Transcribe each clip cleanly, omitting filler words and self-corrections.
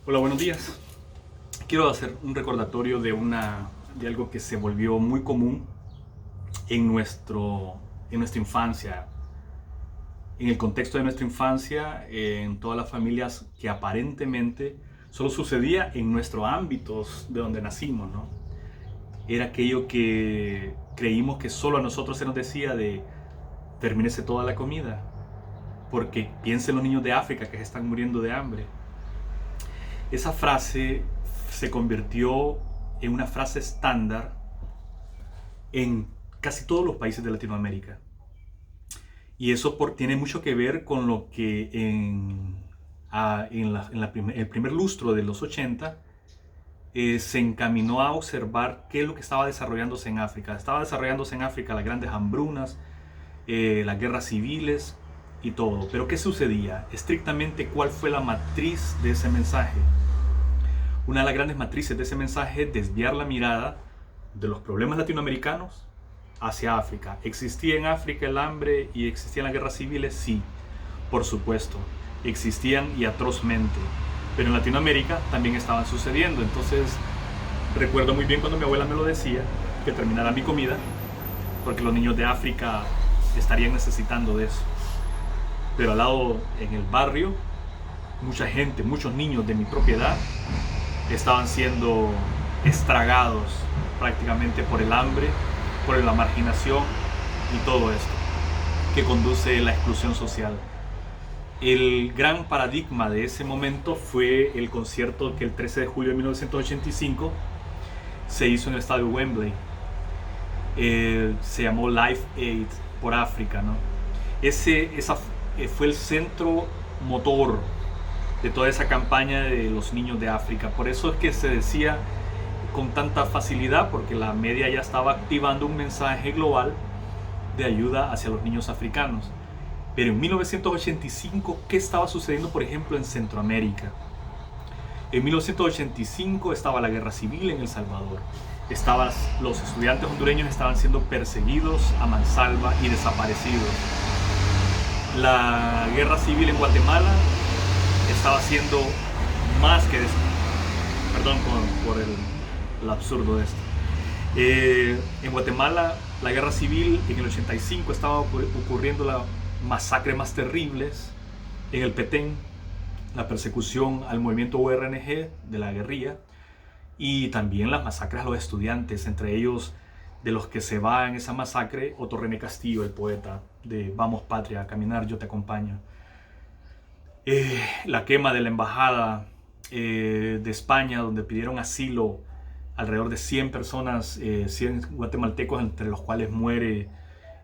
Hola, buenos días. Quiero hacer un recordatorio de algo que se volvió muy común en, en nuestra infancia, en el contexto de nuestra infancia, en todas las familias que aparentemente solo sucedía en nuestros ámbitos de donde nacimos, ¿no? Era aquello que creímos que solo a nosotros se nos decía de termínese toda la comida, porque piensen los niños de África que se están muriendo de hambre. Esa frase se convirtió en una frase estándar en casi todos los países de Latinoamérica. Y eso tiene mucho que ver con lo que el primer lustro de los 80 se encaminó a observar qué es lo que estaba desarrollándose en África. Estaba desarrollándose en África las grandes hambrunas, las guerras civiles y todo. Pero ¿qué sucedía? Estrictamente, ¿cuál fue la matriz de ese mensaje? Una de las grandes matrices de ese mensaje es desviar la mirada de los problemas latinoamericanos hacia África. ¿Existía en África el hambre y existían las guerras civiles? Sí, por supuesto. Existían y atrozmente. Pero en Latinoamérica también estaban sucediendo. Entonces, recuerdo muy bien cuando mi abuela me lo decía, que terminara mi comida, porque los niños de África estarían necesitando de eso. Pero al lado, en el barrio, mucha gente, muchos niños de mi propiedad estaban siendo estragados prácticamente por el hambre, por la marginación y todo esto que conduce a la exclusión social. El gran paradigma de ese momento fue el concierto que el 13 de julio de 1985 se hizo en el estadio Wembley. Se llamó Live Aid por África, ¿no? Esa fue el centro motor de toda esa campaña de los niños de África. Por eso es que se decía con tanta facilidad, porque la media ya estaba activando un mensaje global de ayuda hacia los niños africanos. Pero en 1985, ¿qué estaba sucediendo, por ejemplo, en Centroamérica? En 1985 estaba la guerra civil en El Salvador. Los estudiantes hondureños estaban siendo perseguidos a mansalva y desaparecidos. La guerra civil en Guatemala estaba siendo más que perdón por el absurdo de esto. En Guatemala, la guerra civil en el 85 estaba ocurriendo las masacres más terribles en el Petén, la persecución al movimiento URNG de la guerrilla y también las masacres a los estudiantes, entre ellos de los que se va en esa masacre Otto René Castillo, el poeta de Vamos Patria, a caminar, yo te acompaño. La quema de la embajada de España, donde pidieron asilo alrededor de 100 personas, 100 guatemaltecos, entre los cuales muere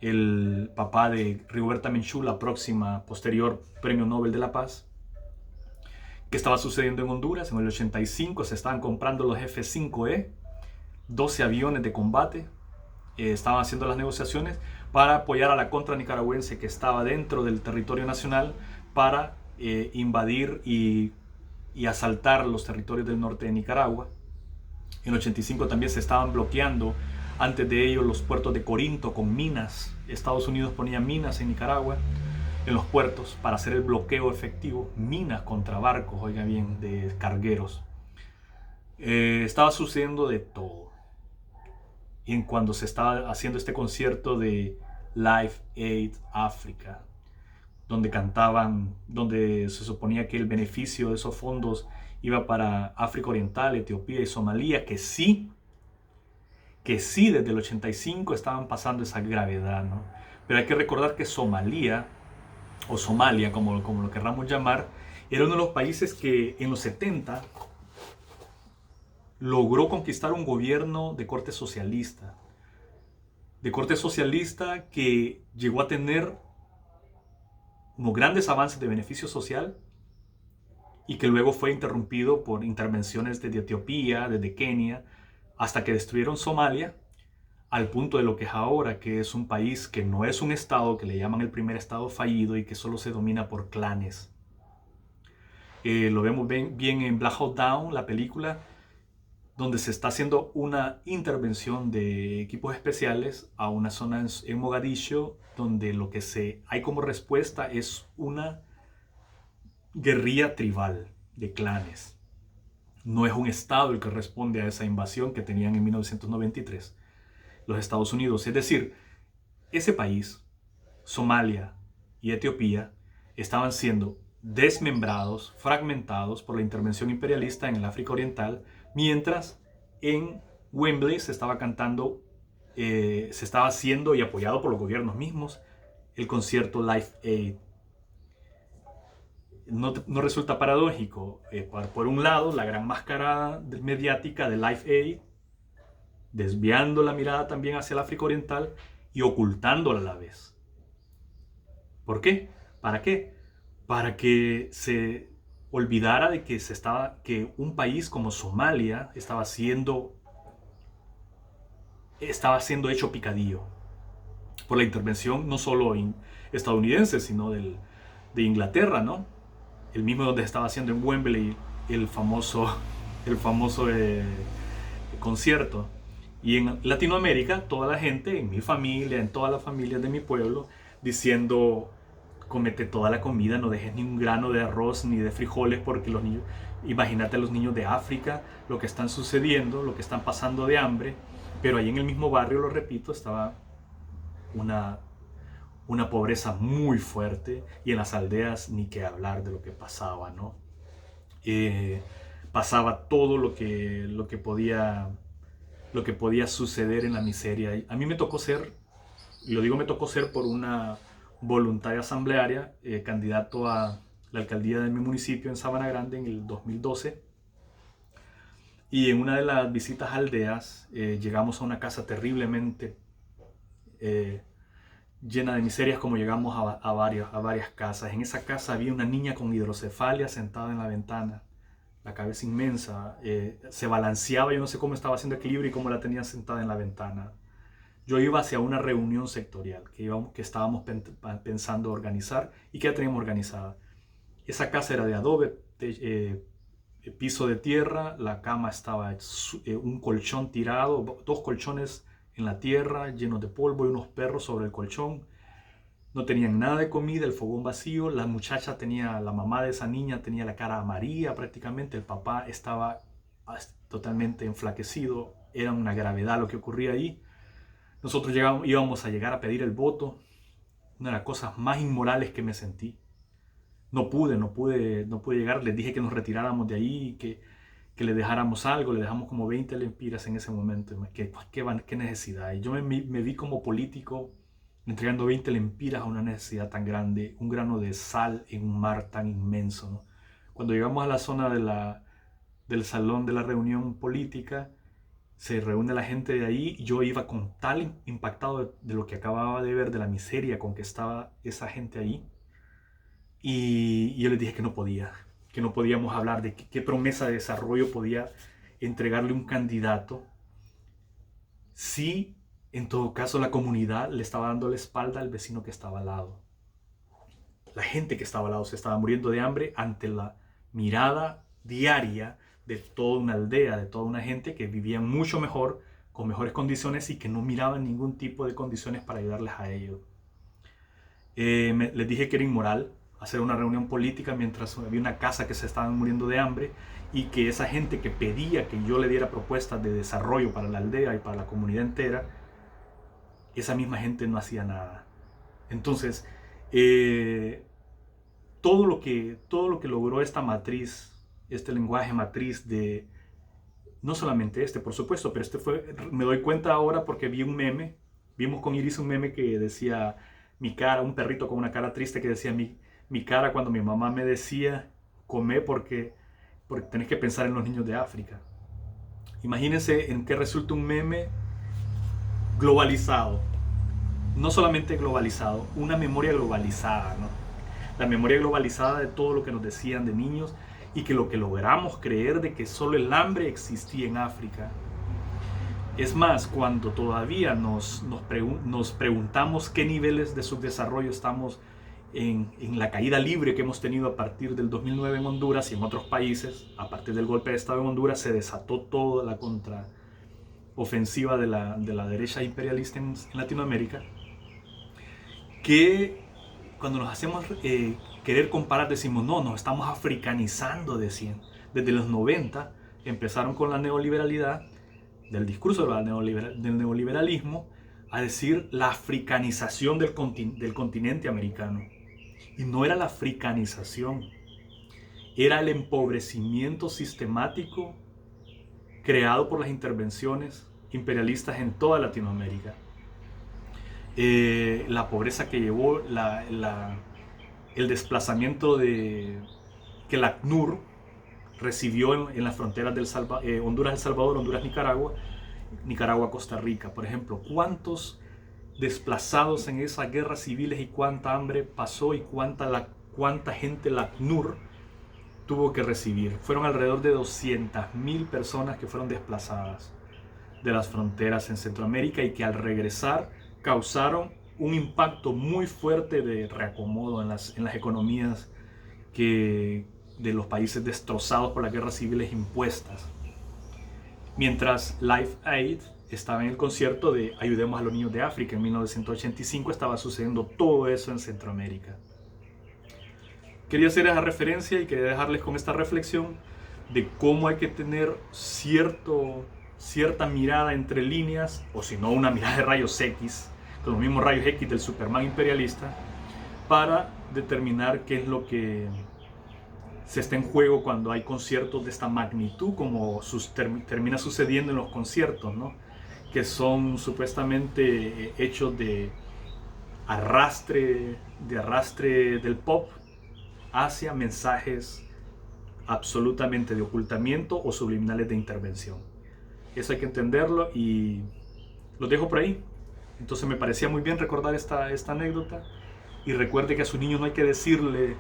el papá de Rigoberta Menchú, la próxima posterior Premio Nobel de la Paz. ¿Qué estaba sucediendo en Honduras? En el 85 se estaban comprando los F-5E, 12 aviones de combate. Estaban haciendo las negociaciones para apoyar a la contra nicaragüense que estaba dentro del territorio nacional para invadir y asaltar los territorios del norte de Nicaragua. En el 85 también se estaban bloqueando, antes de ello, los puertos de Corinto con minas. Estados Unidos ponía minas en Nicaragua, en los puertos, para hacer el bloqueo efectivo. Minas contra barcos, oiga bien, de cargueros. Estaba sucediendo de todo. Y en cuando se estaba haciendo este concierto de Live Aid Africa, donde cantaban, donde se suponía que el beneficio de esos fondos iba para África Oriental, Etiopía y Somalia, que sí desde el 85 estaban pasando esa gravedad, ¿no? Pero hay que recordar que Somalia, o Somalia, como lo querramos llamar, era uno de los países que en los 70 logró conquistar un gobierno de corte socialista. Que llegó a tener unos grandes avances de beneficio social y que luego fue interrumpido por intervenciones desde Etiopía, desde Kenia, hasta que destruyeron Somalia, al punto de lo que es ahora, que es un país que no es un estado, que le llaman el primer estado fallido y que solo se domina por clanes. Lo vemos bien en Black Hawk Down, la película, donde se está haciendo una intervención de equipos especiales a una zona en Mogadiscio, donde lo que hay como respuesta es una guerrilla tribal de clanes. No es un Estado el que responde a esa invasión que tenían en 1993 los Estados Unidos. Es decir, ese país, Somalia y Etiopía, estaban siendo desmembrados, fragmentados por la intervención imperialista en el África Oriental, mientras en Wembley se estaba cantando, se estaba haciendo y apoyado por los gobiernos mismos el concierto Live Aid. No resulta paradójico, por un lado, la gran mascarada mediática de Live Aid, desviando la mirada también hacia el África Oriental y ocultándola a la vez. ¿Por qué? ¿Para qué? Para que se olvidara de que un país como Somalia estaba siendo hecho picadillo por la intervención no solo estadounidense, sino de Inglaterra, ¿no? El mismo donde estaba haciendo en Wembley el famoso concierto. Y en Latinoamérica, toda la gente, en mi familia, en todas las familias de mi pueblo, diciendo: comete toda la comida, no dejes ni un grano de arroz ni de frijoles, porque los niños, imagínate a los niños de África, lo que están sucediendo, lo que están pasando de hambre. Pero ahí en el mismo barrio, lo repito, estaba una pobreza muy fuerte, y en las aldeas ni que hablar de lo que pasaba, ¿no? Pasaba todo lo que podía suceder en la miseria. A mí me tocó ser, y lo digo me tocó ser por una voluntaria asamblearia, candidato a la alcaldía de mi municipio en Sabana Grande en el 2012. Y en una de las visitas a aldeas llegamos a una casa terriblemente llena de miserias, como llegamos a varias casas. En esa casa había una niña con hidrocefalia sentada en la ventana, la cabeza inmensa, se balanceaba, yo no sé cómo estaba haciendo equilibrio y cómo la tenía sentada en la ventana. Yo iba hacia una reunión sectorial que estábamos pensando organizar y que ya teníamos organizada. Esa casa era de adobe, piso de tierra, la cama estaba un colchón tirado, 2 colchones en la tierra llenos de polvo y unos perros sobre el colchón. No tenían nada de comida, el fogón vacío. La mamá de esa niña tenía la cara amarilla prácticamente, el papá estaba totalmente enflaquecido. Era una gravedad lo que ocurría ahí. Nosotros íbamos a llegar a pedir el voto, una de las cosas más inmorales que me sentí. No pude llegar. Les dije que nos retiráramos de ahí, que le dejáramos algo. Le dejamos como 20 lempiras en ese momento. ¿Qué necesidad? Y yo me vi como político entregando 20 lempiras a una necesidad tan grande, un grano de sal en un mar tan inmenso, ¿no? Cuando llegamos a la zona del salón de la reunión política, se reúne la gente de ahí. Yo iba con tal impactado de lo que acababa de ver, de la miseria con que estaba esa gente ahí. Y yo les dije que no podíamos hablar de qué promesa de desarrollo podía entregarle un candidato si en todo caso la comunidad le estaba dando la espalda al vecino que estaba al lado. La gente que estaba al lado se estaba muriendo de hambre ante la mirada diaria de toda una aldea, de toda una gente que vivía mucho mejor, con mejores condiciones, y que no miraban ningún tipo de condiciones para ayudarles a ellos. Les dije que era inmoral hacer una reunión política mientras había una casa que se estaban muriendo de hambre, y que esa gente que pedía que yo le diera propuestas de desarrollo para la aldea y para la comunidad entera, esa misma gente no hacía nada. Entonces, todo lo que logró esta matriz, este lenguaje matriz de, no solamente por supuesto, pero me doy cuenta ahora porque vimos con Iris un meme que decía mi cara, un perrito con una cara triste que decía mi cara cuando mi mamá me decía: come porque tenés que pensar en los niños de África. Imagínense en qué resulta un meme globalizado. No solamente globalizado, una memoria globalizada, ¿no? La memoria globalizada de todo lo que nos decían de niños, y que lo que logramos creer de que solo el hambre existía en África. Es más, cuando todavía nos preguntamos qué niveles de subdesarrollo estamos en la caída libre que hemos tenido a partir del 2009 en Honduras y en otros países, a partir del golpe de Estado en Honduras, se desató toda la contraofensiva de la derecha imperialista en Latinoamérica, que cuando nos hacemos querer comparar, decimos: no, nos estamos africanizando, decían. Desde los 90 empezaron con la neoliberalidad, del discurso del neoliberalismo, a decir la africanización del continente americano. Y no era la africanización, era el empobrecimiento sistemático creado por las intervenciones imperialistas en toda Latinoamérica. La pobreza que llevó, el desplazamiento que la ACNUR recibió en las fronteras de Honduras-El Salvador, Honduras-Nicaragua, Nicaragua-Costa Rica. Por ejemplo, ¿cuántos desplazados en esas guerras civiles y cuánta hambre pasó y cuánta gente la ACNUR tuvo que recibir? Fueron alrededor de 200.000 personas que fueron desplazadas de las fronteras en Centroamérica y que al regresar causaron un impacto muy fuerte de reacomodo en las economías de los países destrozados por las guerras civiles impuestas. Mientras Live Aid estaba en el concierto de Ayudemos a los Niños de África en 1985, estaba sucediendo todo eso en Centroamérica. Quería hacer esa referencia y quería dejarles con esta reflexión de cómo hay que tener cierta mirada entre líneas, o si no una mirada de rayos X, con los mismos rayos X del Superman imperialista, para determinar qué es lo que se está en juego cuando hay conciertos de esta magnitud, como termina sucediendo en los conciertos, ¿no? Que son supuestamente hechos de arrastre del pop hacia mensajes absolutamente de ocultamiento o subliminales de intervención. Eso hay que entenderlo y los dejo por ahí. Entonces me parecía muy bien recordar esta anécdota. Y recuerde que a su niño no hay que decirle,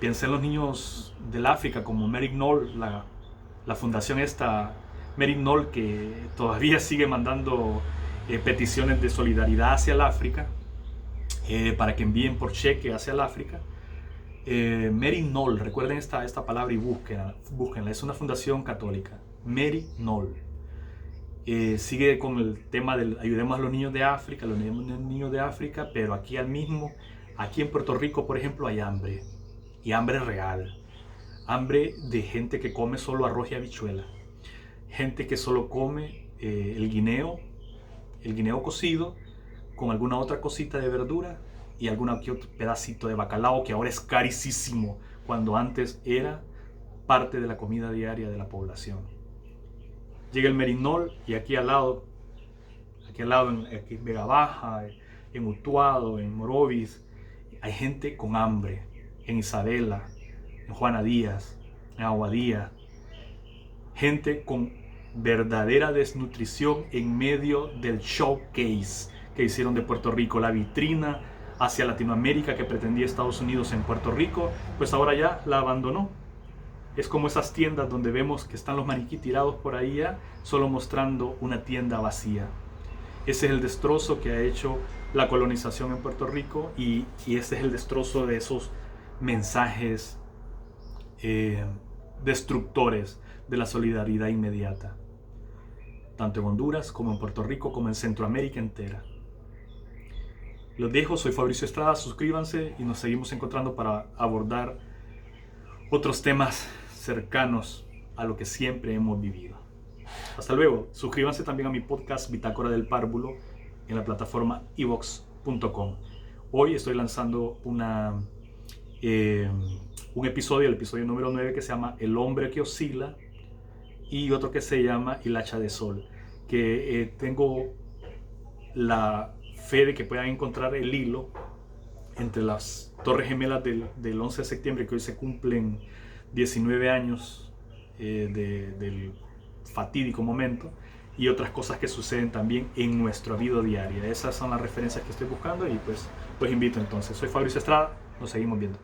piense en los niños del África, como Mary Knoll, la fundación esta, Mary Knoll, que todavía sigue mandando peticiones de solidaridad hacia el África, para que envíen por cheque hacia el África. Mary Knoll, recuerden esta palabra y búsquenla, es una fundación católica, Mary Knoll. Sigue con el tema del ayudemos a los niños de África, pero aquí en Puerto Rico, por ejemplo, hay hambre, y hambre real, hambre de gente que come solo arroz y habichuela, gente que solo come el guineo cocido con alguna otra cosita de verdura y algún otro pedacito de bacalao, que ahora es carísimo, cuando antes era parte de la comida diaria de la población. Llega el Mary Knoll y aquí al lado en Vega Baja, en Utuado, en Morovis, hay gente con hambre. En Isabela, en Juana Díaz, en Aguadía, gente con verdadera desnutrición en medio del showcase que hicieron de Puerto Rico, la vitrina hacia Latinoamérica que pretendía Estados Unidos en Puerto Rico, pues ahora ya la abandonó. Es como esas tiendas donde vemos que están los maniquí tirados por ahí ya, solo mostrando una tienda vacía. Ese es el destrozo que ha hecho la colonización en Puerto Rico y ese es el destrozo de esos mensajes destructores de la solidaridad inmediata, tanto en Honduras como en Puerto Rico como en Centroamérica entera. Los dejo, soy Fabricio Estrada, suscríbanse y nos seguimos encontrando para abordar otros temas cercanos a lo que siempre hemos vivido. Hasta luego. Suscríbanse también a mi podcast Bitácora del Párvulo en la plataforma evox.com. Hoy estoy lanzando un episodio, el episodio número 9, que se llama El hombre que oscila, y otro que se llama El hacha de sol, que tengo la fe de que puedan encontrar el hilo entre las Torres Gemelas del 11 de septiembre, que hoy se cumplen 19 años del fatídico momento, y otras cosas que suceden también en nuestra vida diaria. Esas son las referencias que estoy buscando y pues los invito entonces. Soy Fabricio Estrada, nos seguimos viendo.